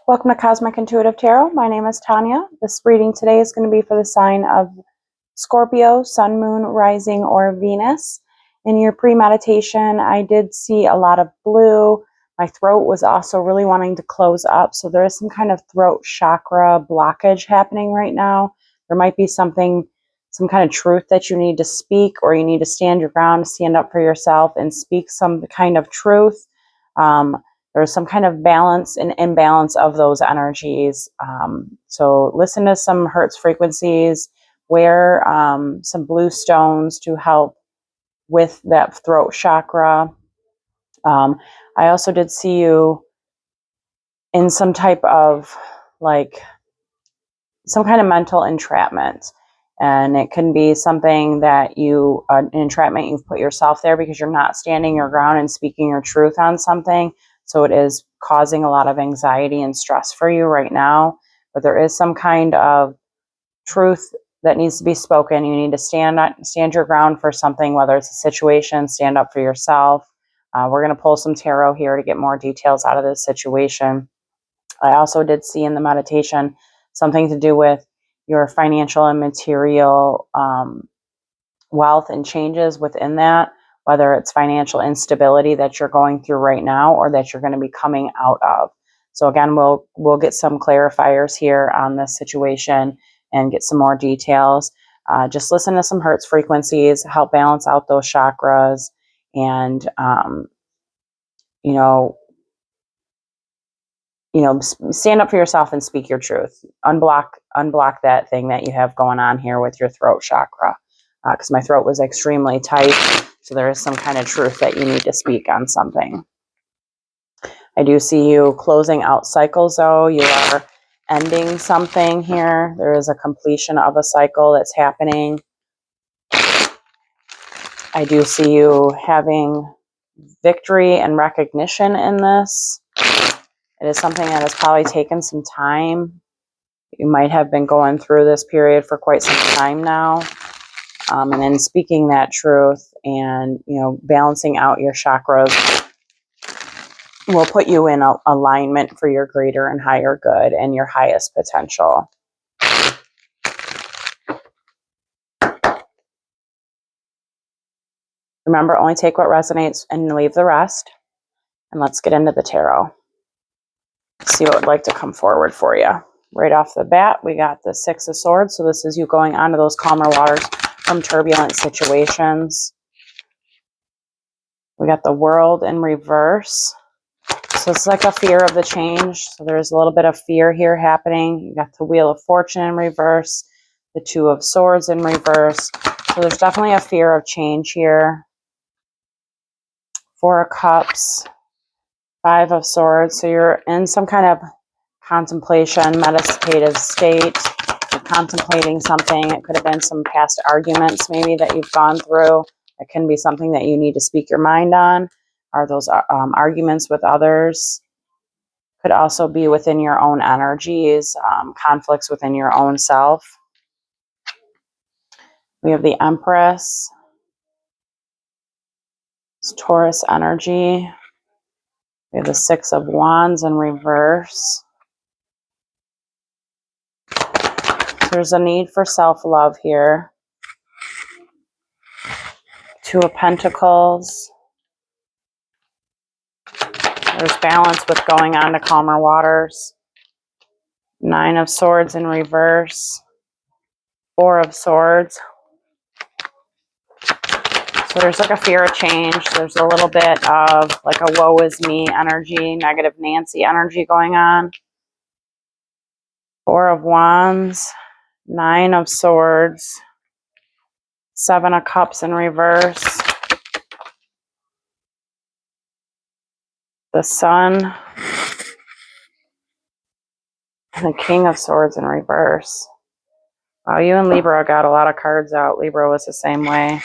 Welcome to Cosmic Intuitive Tarot. My name is Tanya. This reading today is going to be for the sign of Scorpio, Sun, Moon, Rising, or Venus. In your pre-meditation, I did see a lot of blue. My throat was also really wanting to close up, so there is some kind of throat chakra blockage happening right now. There might be some kind of truth that you need to speak, or you need to stand your ground, stand up for yourself, and speak some kind of truth. There's some kind of balance and imbalance of those energies. So listen to some Hertz frequencies, wear some blue stones to help with that throat chakra. I also did see you in some type of some kind of mental entrapment. And it can be something that an entrapment, you've put yourself there because you're not standing your ground and speaking your truth on something. So it is causing a lot of anxiety and stress for you right now. But there is some kind of truth that needs to be spoken. You need to stand your ground for something, whether it's a situation, stand up for yourself. We're going to pull some tarot here to get more details out of this situation. I also did see in the meditation something to do with your financial and material wealth and changes within that, whether it's financial instability that you're going through right now or that you're going to be coming out of. So again, we'll get some clarifiers here on this situation and get some more details. Just listen to some Hertz frequencies, help balance out those chakras, and stand up for yourself and speak your truth. Unblock that thing that you have going on here with your throat chakra. Because my throat was extremely tight, so there is some kind of truth that you need to speak on something. I do see you closing out cycles, though. You are ending something here. There is a completion of a cycle that's happening. I do see you having victory and recognition in this. It is something that has probably taken some time. You might have been going through this period for quite some time now. And then speaking that truth and, balancing out your chakras will put you in alignment for your greater and higher good and your highest potential. Remember, only take what resonates and leave the rest. And let's get into the tarot. See what would like to come forward for you. Right off the bat, we got the Six of Swords. So this is you going onto those calmer waters from turbulent situations. We got the World in reverse. So it's like a fear of the change. So there's a little bit of fear here happening. You got the Wheel of Fortune in reverse, the Two of Swords in reverse. So there's definitely a fear of change here. Four of Cups, Five of Swords. So you're in some kind of contemplation, meditative state. You're contemplating something. It could have been some past arguments maybe that you've gone through. It can be something that you need to speak your mind on. Are those arguments with others? Could also be within your own energies, conflicts within your own self. We have the Empress. It's Taurus energy. We have the Six of Wands in reverse. There's a need for self-love here. Two of Pentacles. There's balance with going on to calmer waters. Nine of Swords in reverse. Four of Swords. So there's like a fear of change. There's a little bit of like a woe is me energy, negative Nancy energy going on. Four of Wands. Nine of Swords. Seven of Cups in reverse. The Sun. And the King of Swords in reverse. Wow, you and Libra got a lot of cards out. Libra was the same way.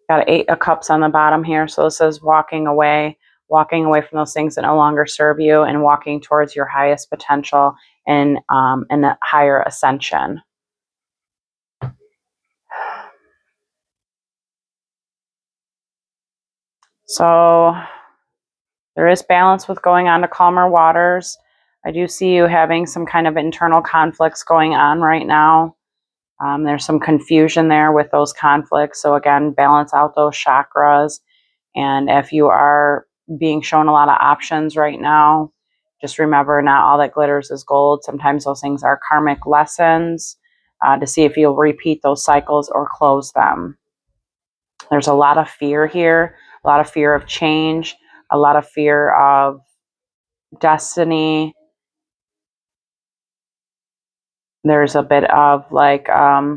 Got Eight of Cups on the bottom here. So this is walking away from those things that no longer serve you and walking towards your highest potential and a higher ascension. So There is balance with going on to calmer waters. I do see you having some kind of internal conflicts going on right now. There's some confusion there with those conflicts. So again, balance out those chakras. And if you are being shown a lot of options right now, just remember, not all that glitters is gold. Sometimes those things are karmic lessons, to see if you'll repeat those cycles or close them. There's a lot of fear here, a lot of fear of change, a lot of fear of destiny. There's a bit of like a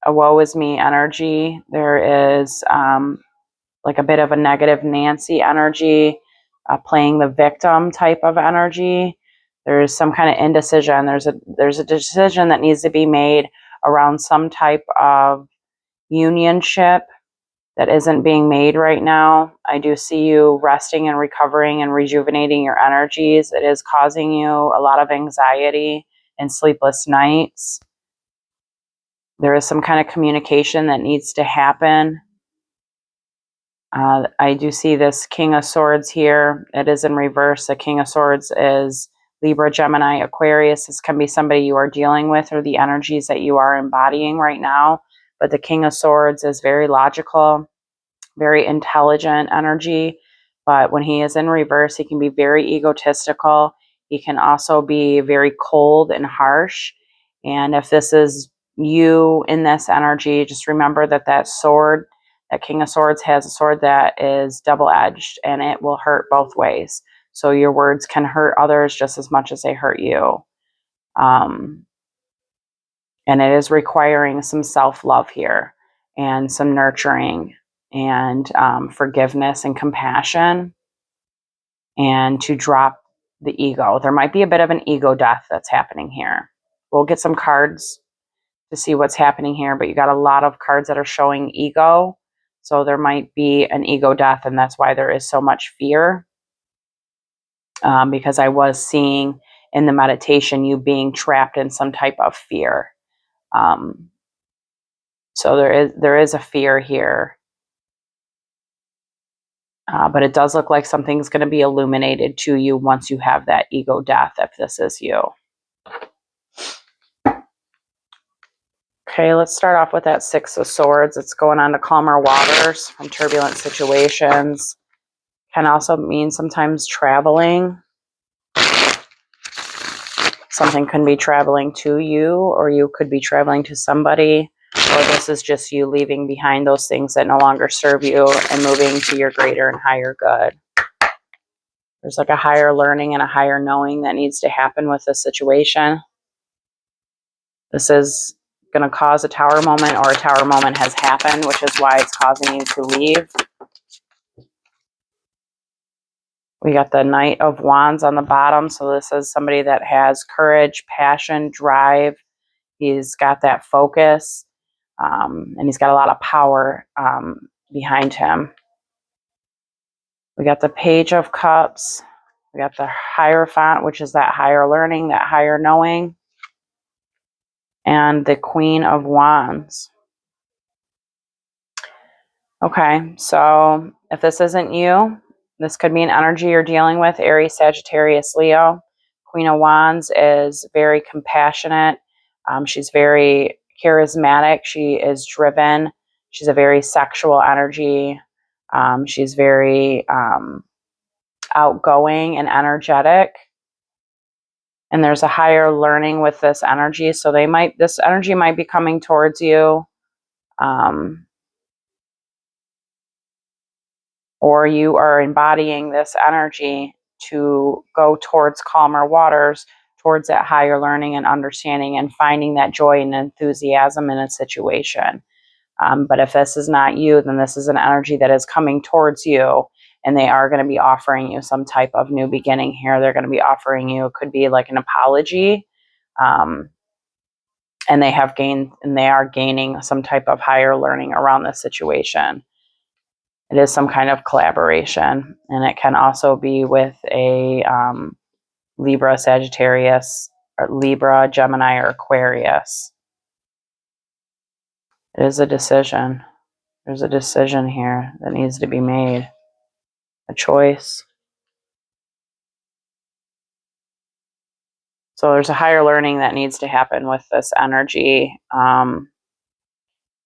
woe is me energy. There is like a bit of a negative Nancy energy, playing the victim type of energy. There's some kind of indecision. There's a decision that needs to be made around some type of unionship that isn't being made right now. I do see you resting and recovering and rejuvenating your energies. It is causing you a lot of anxiety and sleepless nights. There is some kind of communication that needs to happen. I do see this King of Swords here. It is in reverse. The King of Swords is Libra, Gemini, Aquarius. This can be somebody you are dealing with or the energies that you are embodying right now. But the King of Swords is very logical, very intelligent energy. But when he is in reverse, he can be very egotistical. He can also be very cold and harsh. And if this is you in this energy, just remember that that sword, that King of Swords, has a sword that is double-edged and it will hurt both ways. So your words can hurt others just as much as they hurt you. And it is requiring some self-love here and some nurturing and forgiveness and compassion, and to drop the ego. There might be a bit of an ego death that's happening here. We'll get some cards to see what's happening here, but you got a lot of cards that are showing ego. So there might be an ego death, and that's why there is so much fear. Because I was seeing in the meditation you being trapped in some type of fear. So there is a fear here. But it does look like something's going to be illuminated to you once you have that ego death, if this is you. Okay, let's start off with that Six of Swords. It's going on to calmer waters from turbulent situations. Can also mean sometimes traveling. Something can be traveling to you, or you could be traveling to somebody, or this is just you leaving behind those things that no longer serve you and moving to your greater and higher good. There's like a higher learning and a higher knowing that needs to happen with this situation. This is going to cause a tower moment, or a tower moment has happened, which is why it's causing you to leave. We got the Knight of Wands on the bottom. So this is somebody that has courage, passion, drive. He's got that focus, and he's got a lot of power behind him. We got the Page of Cups. We got the Hierophant, which is that higher learning, that higher knowing. And the Queen of Wands. Okay, so if this isn't you, this could be an energy you're dealing with, Aries, Sagittarius, Leo. Queen of Wands is very compassionate. She's very charismatic. She is driven. She's a very sexual energy. She's very outgoing and energetic. And there's a higher learning with this energy. So this energy might be coming towards you. Or you are embodying this energy to go towards calmer waters, towards that higher learning and understanding and finding that joy and enthusiasm in a situation. But if this is not you, then this is an energy that is coming towards you, and they are going to be offering you some type of new beginning here. They're going to be offering you, it could be like an apology, and they are gaining some type of higher learning around this situation. It is some kind of collaboration, and it can also be with a Libra, Sagittarius, or Libra, Gemini, or Aquarius. It is a decision. There's a decision here that needs to be made, a choice. So there's a higher learning that needs to happen with this energy.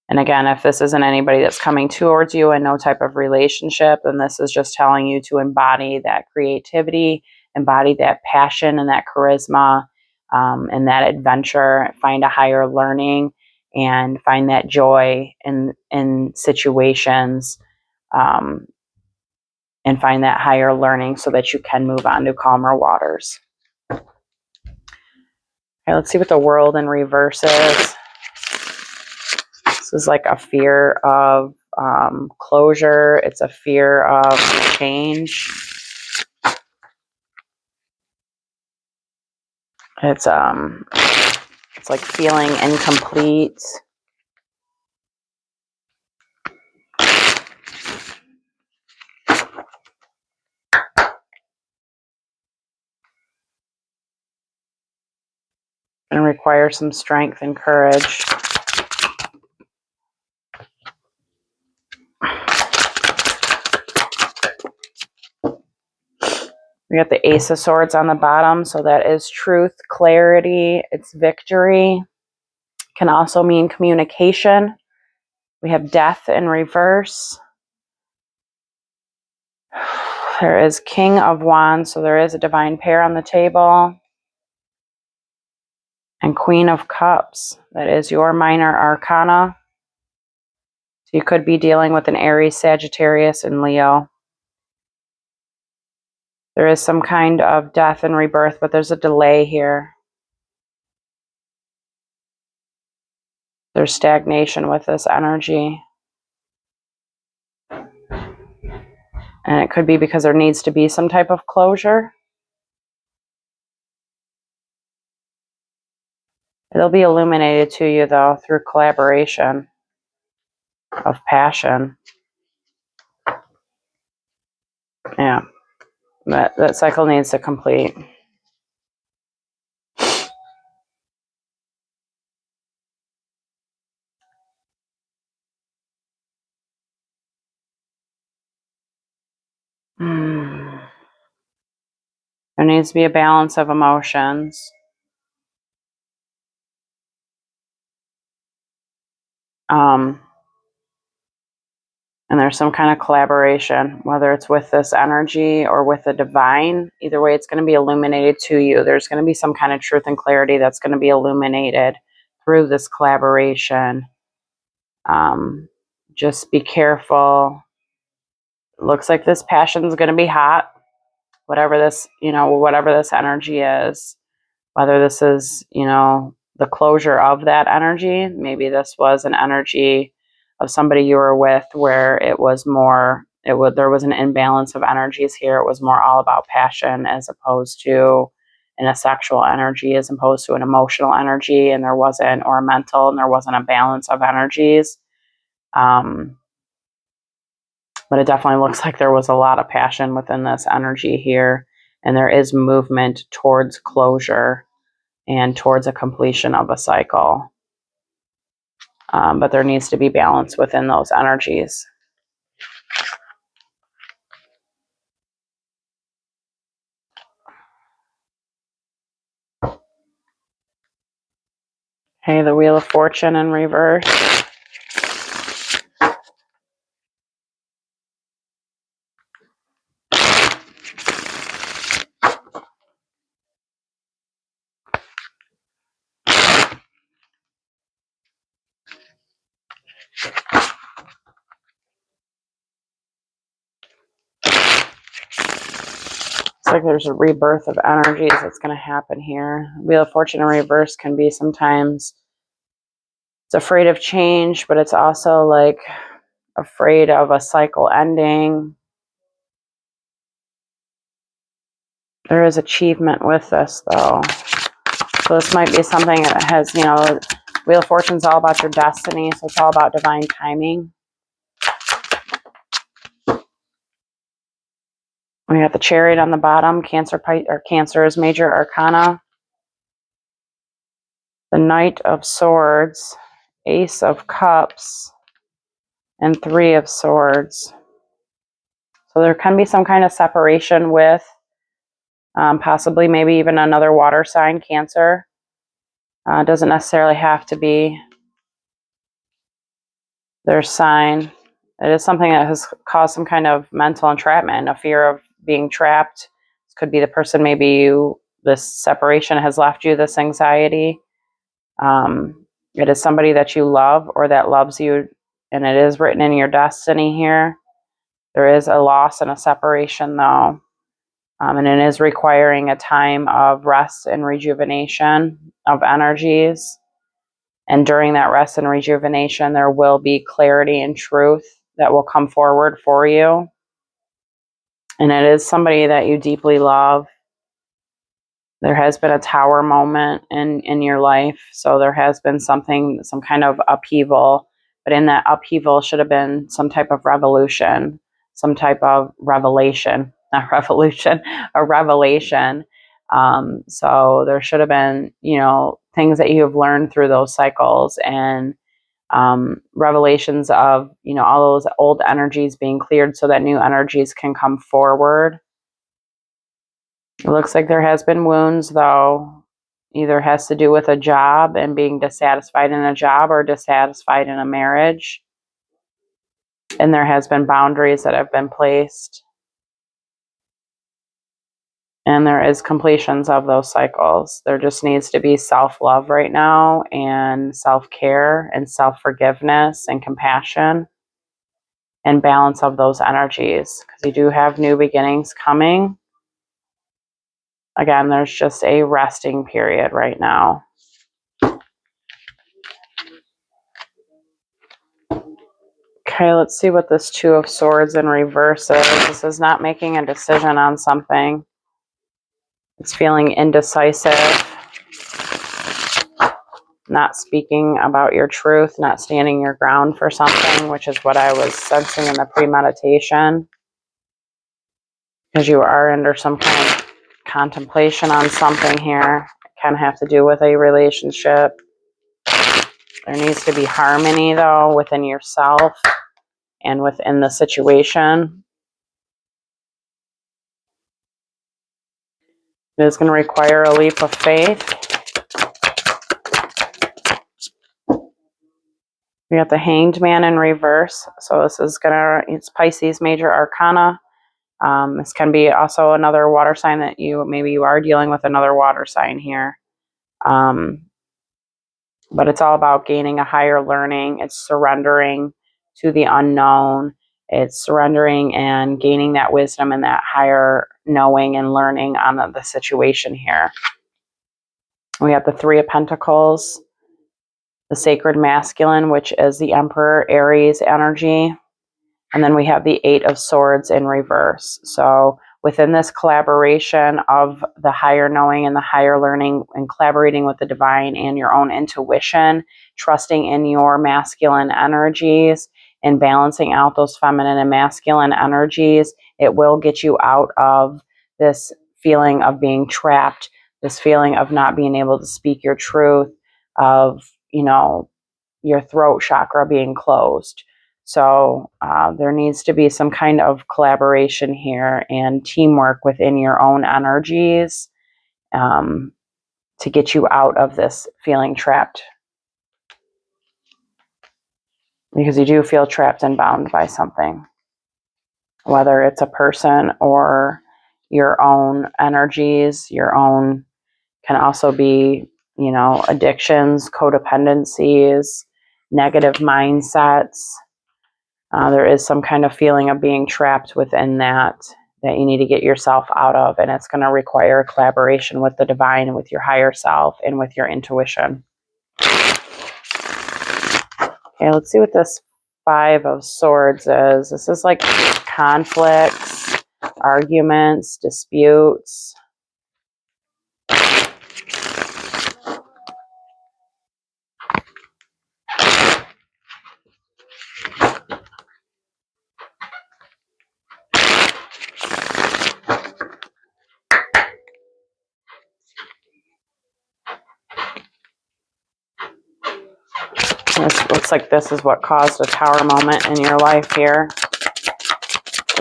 And again, if this isn't anybody that's coming towards you in no type of relationship, then this is just telling you to embody that creativity, embody that passion and that charisma, and that adventure, find a higher learning, and find that joy in situations, and find that higher learning so that you can move on to calmer waters. Okay, let's see what the world in reverse is. This is like a fear of closure. It's a fear of change. It's like feeling incomplete. And requires some strength and courage. We got the Ace of Swords on the bottom, so that is truth, clarity, it's victory. Can also mean communication. We have Death in reverse. There is King of Wands, so there is a divine pair on the table. And Queen of Cups, that is your minor arcana. So you could be dealing with an Aries, Sagittarius, and Leo. There is some kind of death and rebirth, but there's a delay here. There's stagnation with this energy. And it could be because there needs to be some type of closure. It'll be illuminated to you, though, through collaboration of passion. Yeah, that cycle needs to complete. There needs to be a balance of emotions. And there's some kind of collaboration, whether it's with this energy or with the divine. Either way, it's going to be illuminated to you. There's going to be some kind of truth and clarity that's going to be illuminated through this collaboration. Just be careful. It looks like this passion is going to be hot. Whatever this, whatever this energy is, whether this is, the closure of that energy. Maybe this was an energy of somebody you were with where it was more, there was an imbalance of energies here. It was more all about passion as opposed to in a sexual energy, as opposed to an emotional energy, and there wasn't, or a mental, and there wasn't a balance of energies. But it definitely looks like there was a lot of passion within this energy here, and there is movement towards closure and towards a completion of a cycle. But there needs to be balance within those energies. Okay, the Wheel of Fortune in reverse. It's like there's a rebirth of energies that's going to happen here. Wheel of Fortune in reverse can be sometimes it's afraid of change, but it's also like afraid of a cycle ending. There is achievement with this, though. So this might be something that has, Wheel of Fortune is all about your destiny, so it's all about divine timing. We got the Chariot on the bottom, Cancer's major arcana. The Knight of Swords, Ace of Cups, and Three of Swords. So there can be some kind of separation with Possibly maybe even another water sign, Cancer. Doesn't necessarily have to be their sign. It is something that has caused some kind of mental entrapment, a fear of being trapped. This could be the person, maybe you, this separation has left you this anxiety. It is somebody that you love or that loves you, and it is written in your destiny here. There is a loss and a separation, though, and it is requiring a time of rest and rejuvenation of energies. And during that rest and rejuvenation, there will be clarity and truth that will come forward for you. And it is somebody that you deeply love. There has been a tower moment in your life. So there has been some kind of upheaval. But in that upheaval should have been some type of revolution, some type of revelation, not revolution, a revelation. So there should have been, things that you have learned through those cycles, and revelations of, all those old energies being cleared so that new energies can come forward. It looks like there has been wounds, though. Either has to do with a job and being dissatisfied in a job or dissatisfied in a marriage. And there has been boundaries that have been placed. And there is completions of those cycles. There just needs to be self-love right now, and self-care and self-forgiveness and compassion and balance of those energies, because you do have new beginnings coming. Again, there's just a resting period right now. Okay, let's see what this Two of Swords in reverse is. This is not making a decision on something. It's feeling indecisive, not speaking about your truth, not standing your ground for something, which is what I was sensing in the premeditation. Because you are under some kind of contemplation on something here. It can have to do with a relationship. There needs to be harmony, though, within yourself and within the situation. It is going to require a leap of faith. We got the Hanged Man in reverse. So this is it's Pisces Major Arcana. This can be also another water sign that maybe you are dealing with another water sign here. But it's all about gaining a higher learning. It's surrendering to the unknown. It's surrendering and gaining that wisdom and that higher knowing and learning on the situation here. We have the Three of Pentacles, the Sacred Masculine, which is the Emperor Aries energy. And then we have the Eight of Swords in reverse. So within this collaboration of the higher knowing and the higher learning, and collaborating with the divine and your own intuition, trusting in your masculine energies and balancing out those feminine and masculine energies, it will get you out of this feeling of being trapped, this feeling of not being able to speak your truth, of, your throat chakra being closed. So there needs to be some kind of collaboration here and teamwork within your own energies to get you out of this feeling trapped. Because you do feel trapped and bound by something. Whether it's a person or your own energies, can also be, addictions, codependencies, negative mindsets. There is some kind of feeling of being trapped within that you need to get yourself out of. And it's going to require collaboration with the divine and with your higher self and with your intuition. Okay, let's see what this Five of Swords is. This is like conflicts, arguments, disputes. This looks like this is what caused a tower moment in your life here.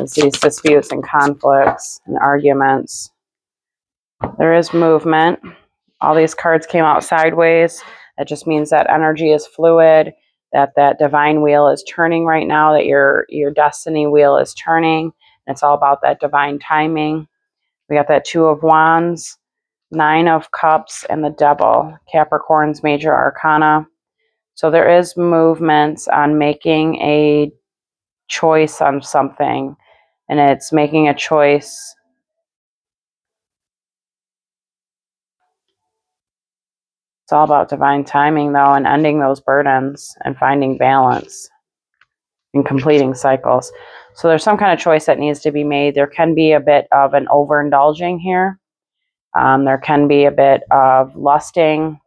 Is these disputes and conflicts and arguments. There is movement. All these cards came out sideways. That just means that energy is fluid, that divine wheel is turning right now, that your destiny wheel is turning. It's all about that divine timing. We got that Two of Wands, Nine of Cups, and the Devil. Capricorn's major arcana. So there is movement on making a choice on something, and it's making a choice. It's all about divine timing, though, and ending those burdens and finding balance and completing cycles. So there's some kind of choice that needs to be made. There can be a bit of an overindulging here. There can be a bit of lusting,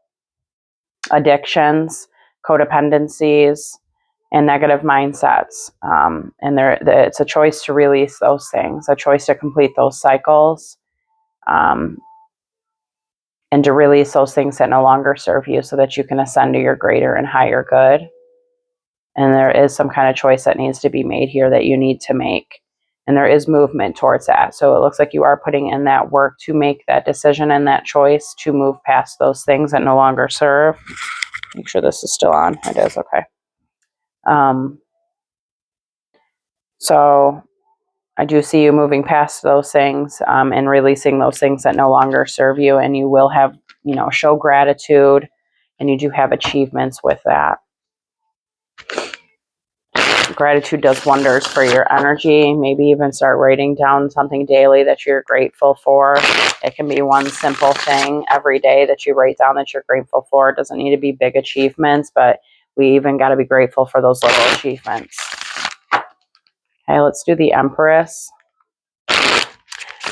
addictions, codependencies, and negative mindsets. It's a choice to release those things, a choice to complete those cycles, and to release those things that no longer serve you so that you can ascend to your greater and higher good. And there is some kind of choice that needs to be made here that you need to make. And there is movement towards that. So it looks like you are putting in that work to make that decision and that choice to move past those things that no longer serve. Make sure this is still on. It is, okay. So I do see you moving past those things and releasing those things that no longer serve you. And you will have, show gratitude, and you do have achievements with that. Gratitude does wonders for your energy. Maybe even start writing down something daily that you're grateful for. It can be one simple thing every day that you write down that you're grateful for. It doesn't need to be big achievements, but we even got to be grateful for those little achievements. Okay, let's do the Empress.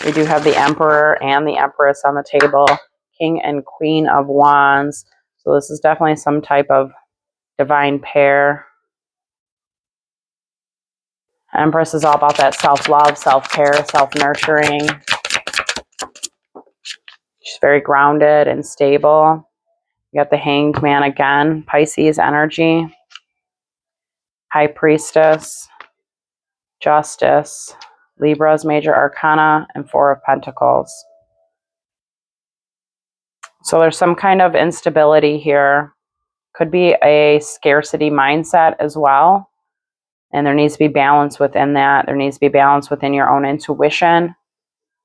We do have the Emperor and the Empress on the table. King and Queen of Wands. So this is definitely some type of divine pair. Empress is all about that self-love, self-care, self-nurturing. She's very grounded and stable. You got the Hanged Man again, Pisces energy. High Priestess, Justice, Libra's major arcana, and Four of Pentacles. So there's some kind of instability here. Could be a scarcity mindset as well. And there needs to be balance within that. There needs to be balance within your own intuition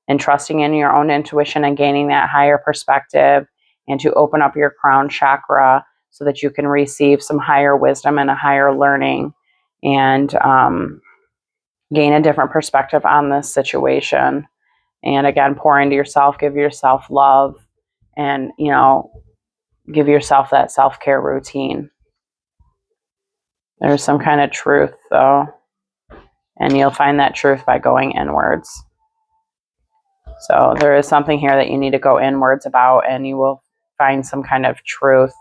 and trusting in your own intuition and gaining that higher perspective, and to open up your crown chakra so that you can receive some higher wisdom and a higher learning, and gain a different perspective on this situation. And again, pour into yourself, give yourself love, and, give yourself that self-care routine. There's some kind of truth, though, and you'll find that truth by going inwards. So there is something here that you need to go inwards about, and you will find some kind of truth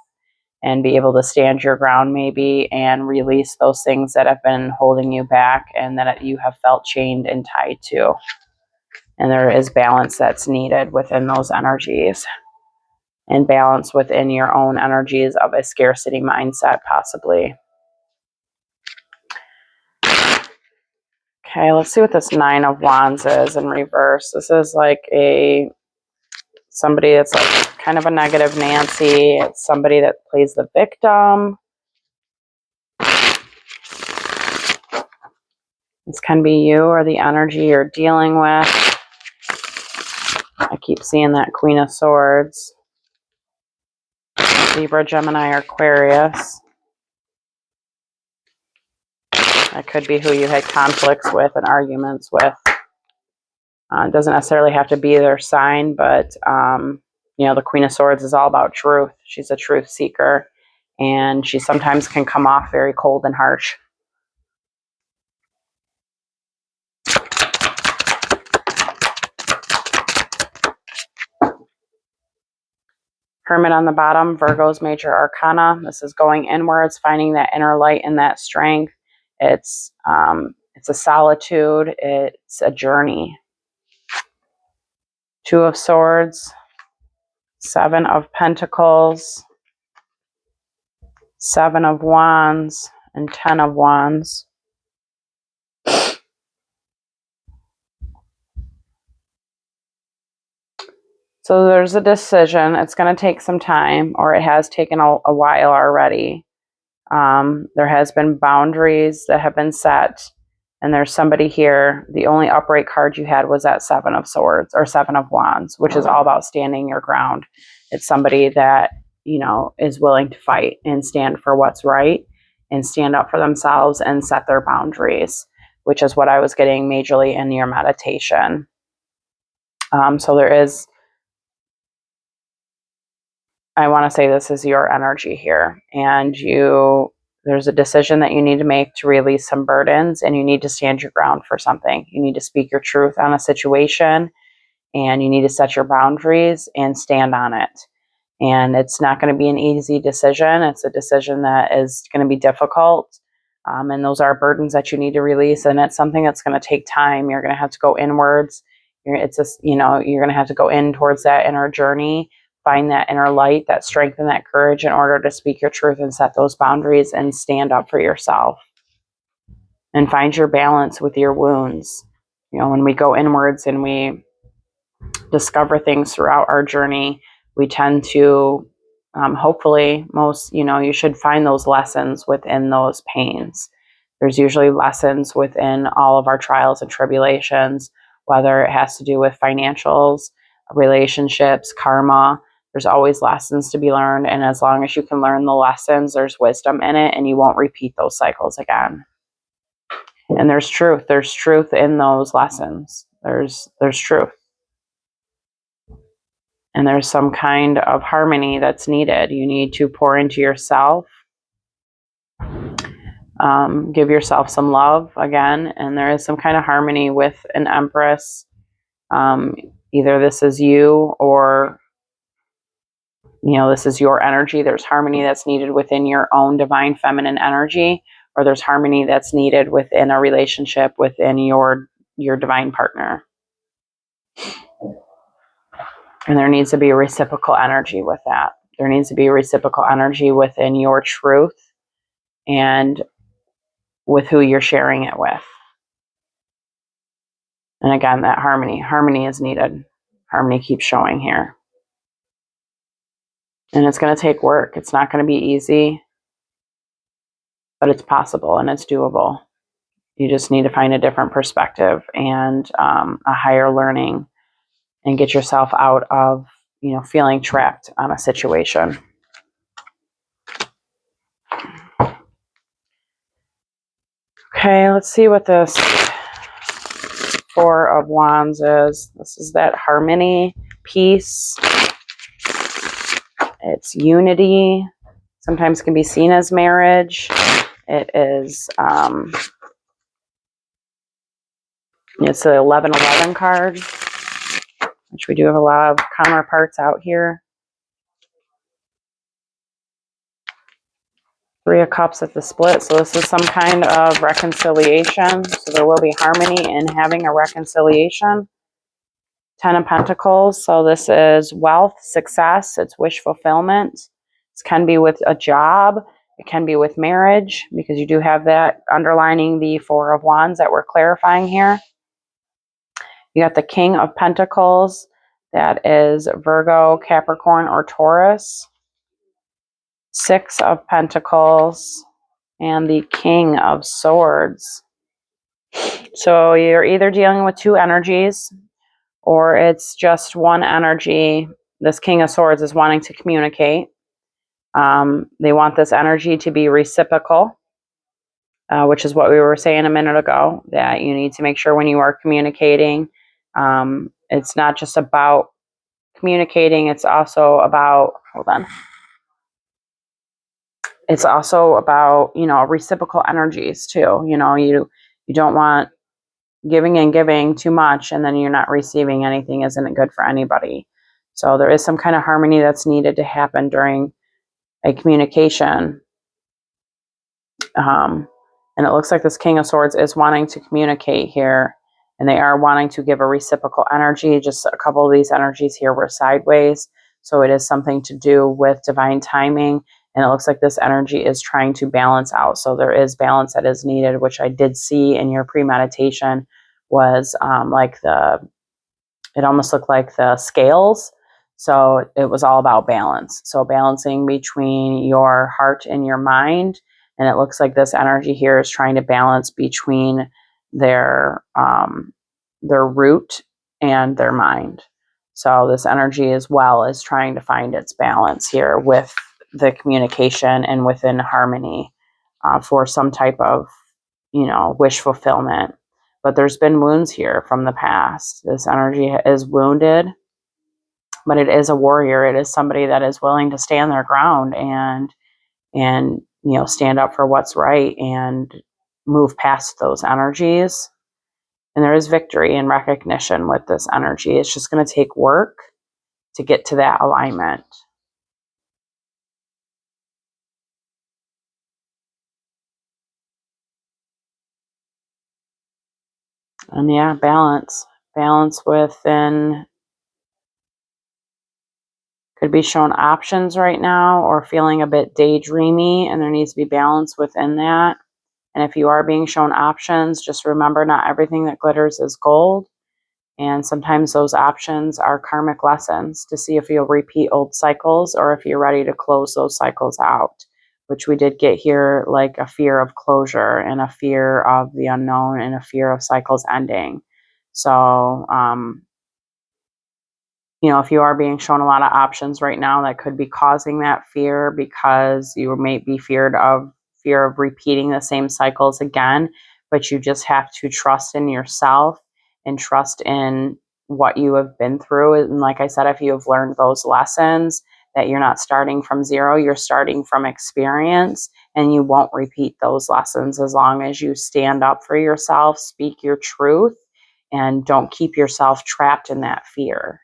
and be able to stand your ground maybe and release those things that have been holding you back and that you have felt chained and tied to. And there is balance that's needed within those energies, and balance within your own energies of a scarcity mindset possibly. Okay, let's see what this Nine of Wands is in reverse. This is like somebody that's like kind of a negative Nancy. It's somebody that plays the victim. This can be you or the energy you're dealing with. I keep seeing that Queen of Swords. Libra, Gemini, or Aquarius. That could be who you had conflicts with and arguments with. It doesn't necessarily have to be their sign, but the Queen of Swords is all about truth. She's a truth seeker, and she sometimes can come off very cold and harsh. Hermit on the bottom, Virgo's major arcana. This is going inwards, finding that inner light and that strength. It's a solitude. It's a journey. Two of Swords, Seven of Pentacles, Seven of Wands, and 10 of Wands. So there's a decision. It's going to take some time, or it has taken a while already. There has been boundaries that have been set, and there's somebody here. The only upright card you had was that Seven of Swords or Seven of Wands, which is all about standing your ground. It's somebody that, is willing to fight and stand for what's right and stand up for themselves and set their boundaries, which is what I was getting majorly in your meditation. So there is, I want to say this is your energy here, and there's a decision that you need to make to release some burdens, and you need to stand your ground for something. You need to speak your truth on a situation, and you need to set your boundaries and stand on it. And it's not going to be an easy decision. It's a decision that is going to be difficult. And those are burdens that you need to release. And it's something that's going to take time. You're going to have to go inwards. You're going to have to go in towards that inner journey, find that inner light, that strength and that courage in order to speak your truth and set those boundaries and stand up for yourself and find your balance with your wounds. When we go inwards and we discover things throughout our journey, we tend to, hopefully, you should find those lessons within those pains. There's usually lessons within all of our trials and tribulations, whether it has to do with financials, relationships, karma. There's always lessons to be learned. And as long as you can learn the lessons, there's wisdom in it, and you won't repeat those cycles again. And there's truth. There's truth in those lessons. There's truth. And there's some kind of harmony that's needed. You need to pour into yourself, give yourself some love again, and there is some kind of harmony with an Empress. Either this is you, or this is your energy. There's harmony that's needed within your own divine feminine energy, or there's harmony that's needed within a relationship within your divine partner. And there needs to be a reciprocal energy with that. There needs to be a reciprocal energy within your truth and with who you're sharing it with. And again, that harmony is needed. Harmony keeps showing here. And it's going to take work. It's not going to be easy, but it's possible and it's doable. You just need to find a different perspective and a higher learning, and get yourself out of, feeling trapped on a situation. Okay, let's see what this Four of Wands is. This is that harmony, peace. It's unity. Sometimes can be seen as marriage. It is, it's the 1111 card, which we do have a lot of counterparts out here. Three of Cups at the split. So this is some kind of reconciliation. So there will be harmony in having a reconciliation. 10 of Pentacles. So this is wealth, success. It's wish fulfillment. This can be with a job. It can be with marriage, because you do have that underlining the Four of Wands that we're clarifying here. You got the King of Pentacles. That is Virgo, Capricorn, or Taurus. Six of Pentacles. And the King of Swords. So you're either dealing with two energies, or it's just one energy. This King of Swords is wanting to communicate. They want this energy to be reciprocal, which is what we were saying a minute ago, that you need to make sure when you are communicating, it's not just about communicating, it's also about, it's also about, reciprocal energies too. You don't want giving and giving too much, and then you're not receiving anything. Isn't good for anybody. So there is some kind of harmony that's needed to happen during a communication. And it looks like this King of Swords is wanting to communicate here, and they are wanting to give a reciprocal energy. Just a couple of these energies here were sideways. So it is something to do with divine timing. And it looks like this energy is trying to balance out. So there is balance that is needed, which I did see in your premeditation was it almost looked like the scales. So it was all about balance. So balancing between your heart and your mind. And it looks like this energy here is trying to balance between their root and their mind. So this energy as well is trying to find its balance here with the communication and within harmony for some type of, wish fulfillment. But there's been wounds here from the past. This energy is wounded, but it is a warrior. It is somebody that is willing to stand their ground and stand up for what's right and move past those energies. And there is victory and recognition with this energy. It's just going to take work to get to that alignment. And yeah, balance. Balance within, could be shown options right now or feeling a bit daydreamy, and there needs to be balance within that. And if you are being shown options, just remember not everything that glitters is gold. And sometimes those options are karmic lessons to see if you'll repeat old cycles or if you're ready to close those cycles out, which we did get here, like a fear of closure and a fear of the unknown and a fear of cycles ending. So, if you are being shown a lot of options right now, that could be causing that fear because you may be fear of repeating the same cycles again, but you just have to trust in yourself and trust in what you have been through. And like I said, if you have learned those lessons, that you're not starting from zero, you're starting from experience, and you won't repeat those lessons as long as you stand up for yourself, speak your truth, and don't keep yourself trapped in that fear.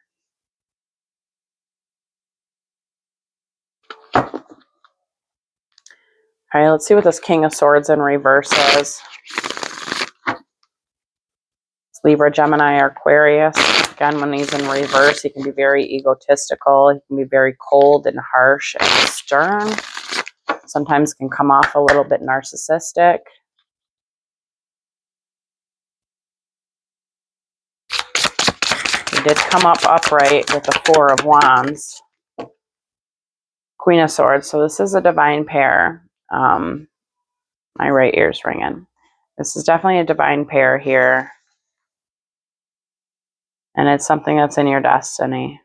All right, let's see what this King of Swords in reverse is. It's Libra, Gemini, or Aquarius. Again, when he's in reverse, he can be very egotistical. He can be very cold and harsh and stern. Sometimes can come off a little bit narcissistic. He did come up upright with the Four of Wands. Queen of Swords. So this is a divine pair. My right ear's ringing. This is definitely a divine pair here. And it's something that's in your destiny.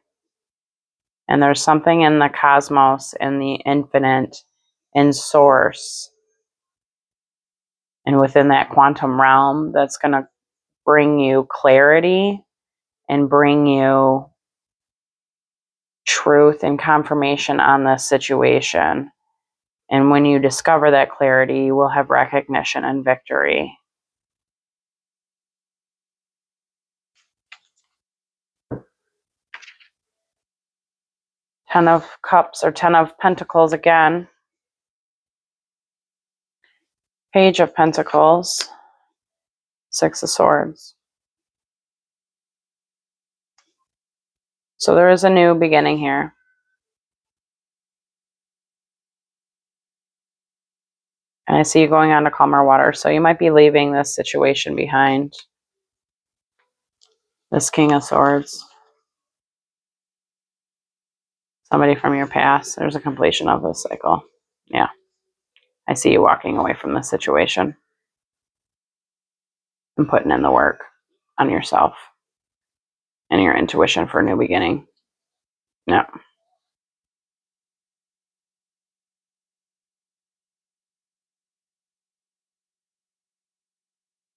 And there's something in the cosmos, in the infinite, in source, and within that quantum realm that's going to bring you clarity and bring you truth and confirmation on this situation. And when you discover that clarity, you will have recognition and victory. Ten of Cups or Ten of Pentacles again. Page of Pentacles. Six of Swords. So there is a new beginning here. And I see you going on to calmer water. So you might be leaving this situation behind. This King of Swords. Somebody from your past. There's a completion of this cycle. Yeah. I see you walking away from this situation. And putting in the work on yourself. And your intuition for a new beginning. Yeah.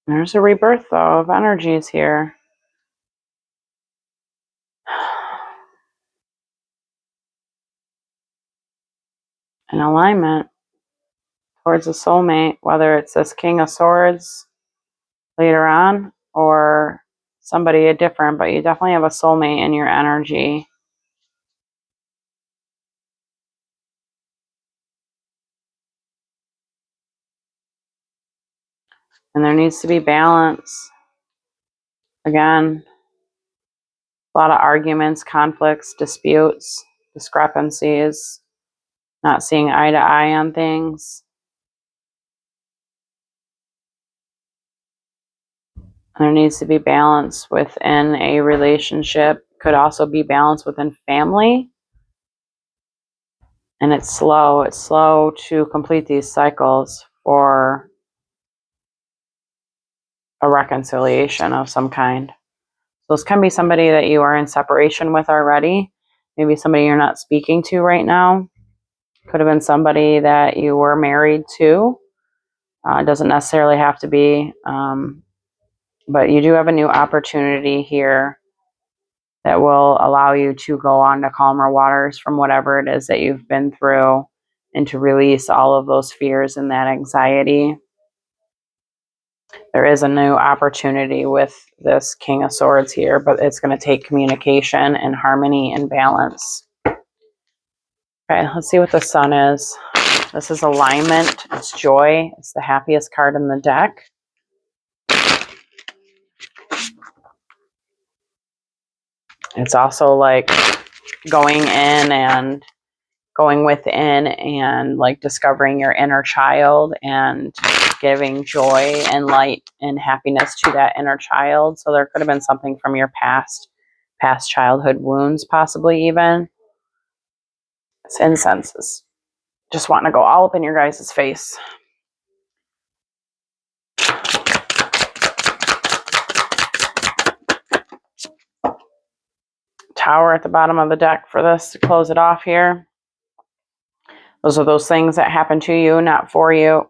There's a rebirth, though, of energies here. An alignment towards a soulmate, whether it's this King of Swords later on or somebody different, but you definitely have a soulmate in your energy. And there needs to be balance. Again, a lot of arguments, conflicts, disputes, discrepancies, not seeing eye to eye on things. There needs to be balance within a relationship Could also be balance within family. And it's slow. It's slow to complete these cycles for a reconciliation of some kind. So this can be somebody that you are in separation with already. Maybe somebody you're not speaking to right now. Could have been somebody that you were married to. It doesn't necessarily have to be. But you do have a new opportunity here that will allow you to go on to calmer waters from whatever it is that you've been through and to release all of those fears and that anxiety. There is a new opportunity with this King of Swords here, but it's going to take communication and harmony and balance. Okay, let's see what the Sun is. This is alignment. It's joy. It's the happiest card in the deck. It's also like going in and going within and like discovering your inner child and giving joy and light and happiness to that inner child. So there could have been something from your past childhood wounds, possibly even. It's incenses. Just wanting to go all up in your guys' face. Tower at the bottom of the deck for this to close it off here. Those are those things that happen to you, not for you.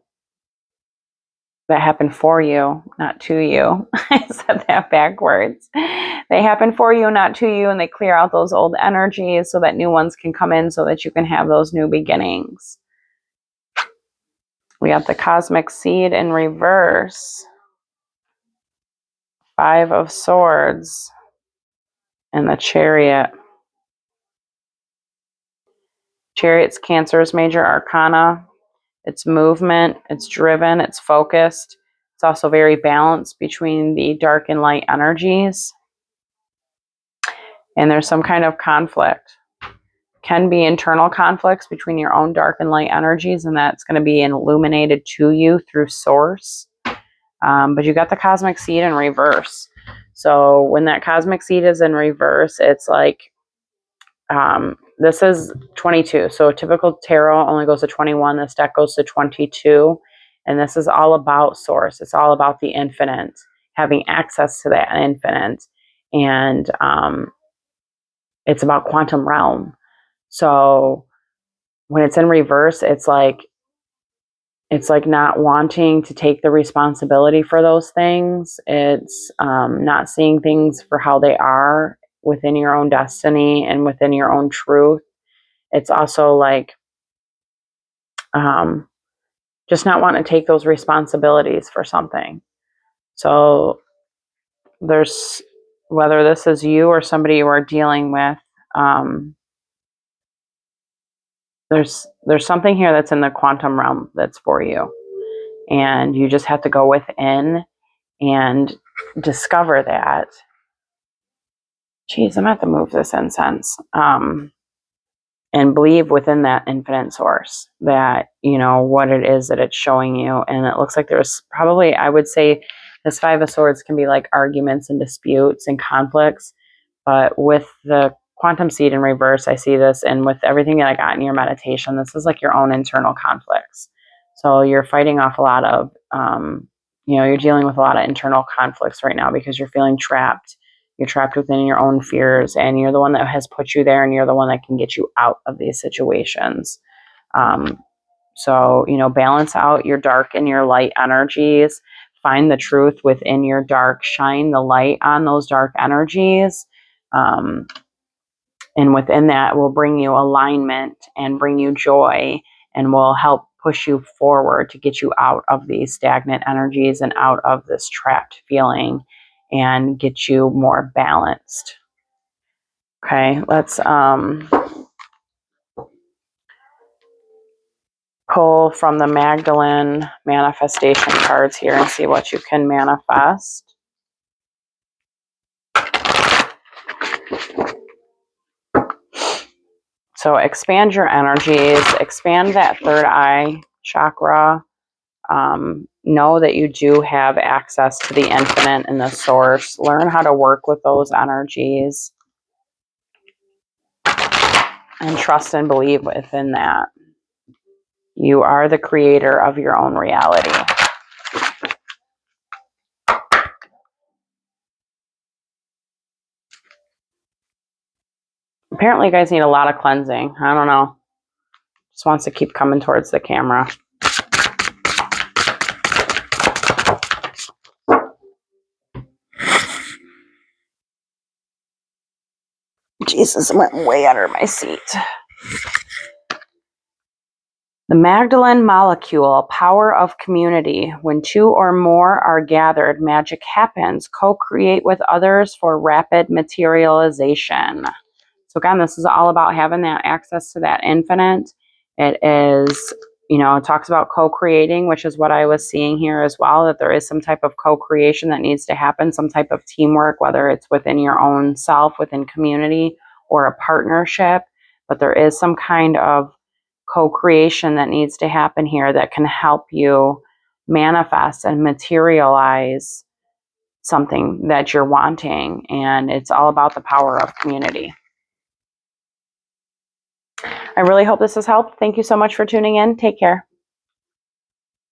That happen for you, not to you. I said that backwards. They happen for you, not to you, and they clear out those old energies so that new ones can come in so that you can have those new beginnings. We got the Cosmic Seed in reverse. 5 of Swords. And the Chariot. Chariot's Cancer's major arcana. It's movement, it's driven, it's focused. It's also very balanced between the dark and light energies. And there's some kind of conflict. Can be internal conflicts between your own dark and light energies, and that's going to be illuminated to you through source. But you got the Cosmic Seed in reverse. So when that Cosmic Seed is in reverse, it's like, this is 22. So a typical tarot only goes to 21. This deck goes to 22. And this is all about source. It's all about the infinite, having access to that infinite. And it's about quantum realm. So when it's in reverse, it's like not wanting to take the responsibility for those things. It's not seeing things for how they are within your own destiny and within your own truth. It's also like just not wanting to take those responsibilities for something. So there's, whether this is you or somebody you are dealing with, there's something here that's in the quantum realm that's for you. And you just have to go within and discover that. Geez, I'm going to have to move this incense. And believe within that infinite source that, you know, what it is that it's showing you. And it looks like there's probably, I would say this 5 of Swords can be like arguments and disputes and conflicts. But with the Quantum Seed in reverse, I see this. And with everything that I got in your meditation, this is like your own internal conflicts. So you're fighting off a lot of, you're dealing with a lot of internal conflicts right now because you're feeling trapped. You're trapped within your own fears, and you're the one that has put you there, and you're the one that can get you out of these situations. So, balance out your dark and your light energies. Find the truth within your dark. Shine the light on those dark energies. And within that will bring you alignment and bring you joy and will help push you forward to get you out of these stagnant energies and out of this trapped feeling and get you more balanced. Okay, let's pull from the Magdalene manifestation cards here and see what you can manifest. So expand your energies, expand that third eye chakra. Know that you do have access to the infinite and the source. Learn how to work with those energies. And trust and believe within that. You are the creator of your own reality. Apparently you guys need a lot of cleansing. I don't know. Just wants to keep coming towards the camera. Jesus, it went way under my seat. The Magdalene molecule, power of community. When two or more are gathered, magic happens. Co-create with others for rapid materialization. So again, this is all about having that access to that infinite. It is, you know, it talks about co-creating, which is what I was seeing here as well, that there is some type of co-creation that needs to happen, some type of teamwork, whether it's within your own self, within community, or a partnership. But there is some kind of co-creation that needs to happen here that can help you manifest and materialize something that you're wanting. And it's all about the power of community. I really hope this has helped. Thank you so much for tuning in. Take care.